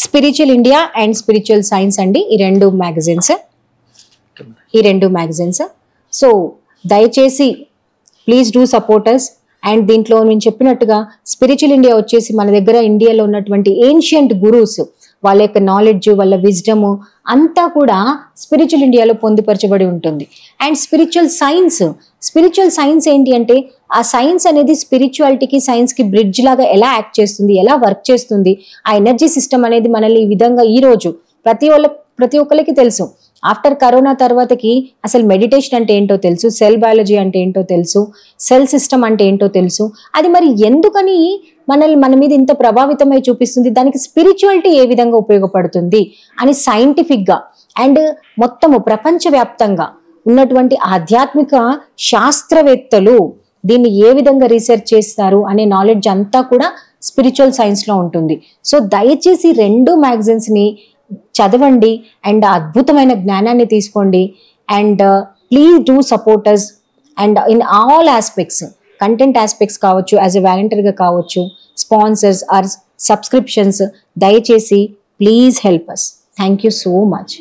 Spiritual India and spiritual science అండి ఈ రెండు మ్యాగజైన్స్. సో దయచేసి ప్లీజ్ డూ సపోర్టర్స్. అండ్ దీంట్లో నేను చెప్పినట్టుగా స్పిరిచువల్ ఇండియా వచ్చేసి మన దగ్గర ఇండియాలో ఉన్నటువంటి ఏన్షియంట్ గురూస్ వాళ్ళ యొక్క నాలెడ్జ్, వాళ్ళ విజ్డమ్ అంతా కూడా స్పిరిచువల్ ఇండియాలో పొందుపరచబడి ఉంటుంది. అండ్ స్పిరిచువల్ సైన్స్ ఏంటి అంటే ఆ సైన్స్ అనేది స్పిరిచువాలిటీకి సైన్స్కి బ్రిడ్జ్ లాగా ఎలా యాక్ట్ చేస్తుంది, ఎలా వర్క్ చేస్తుంది, ఆ ఎనర్జీ సిస్టమ్ అనేది మనల్ని ఈ విధంగా ఈ రోజు ప్రతి ఒక్కరికి తెలుసు. ఆఫ్టర్ కరోనా తర్వాతకి అసలు మెడిటేషన్ అంటే ఏంటో తెలుసు, సెల్ బయాలజీ అంటే ఏంటో తెలుసు, సెల్ సిస్టమ్ అంటే ఏంటో తెలుసు. అది మరి ఎందుకని మన మీద ఇంత ప్రభావితమై చూపిస్తుంది, దానికి స్పిరిచువాలిటీ ఏ విధంగా ఉపయోగపడుతుంది అని సైంటిఫిక్గా అండ్ మొత్తము ప్రపంచవ్యాప్తంగా ఉన్నటువంటి ఆధ్యాత్మిక శాస్త్రవేత్తలు దీన్ని ఏ విధంగా రీసెర్చ్ చేస్తారు అనే నాలెడ్జ్ అంతా కూడా స్పిరిచువల్ సైన్స్లో ఉంటుంది. సో దయచేసి 2 మ్యాగజైన్స్ని చదవండి అండ్ అద్భుతమైన జ్ఞానాన్ని తీసుకోండి. And please do supporters and in all aspects, content aspects కావచ్చు, యాజ్ ఎ వాలంటీర్గా కావచ్చు, స్పాన్సర్స్ ఆర్ సబ్స్క్రిప్షన్స్. దయచేసి please help us. Thank you so much.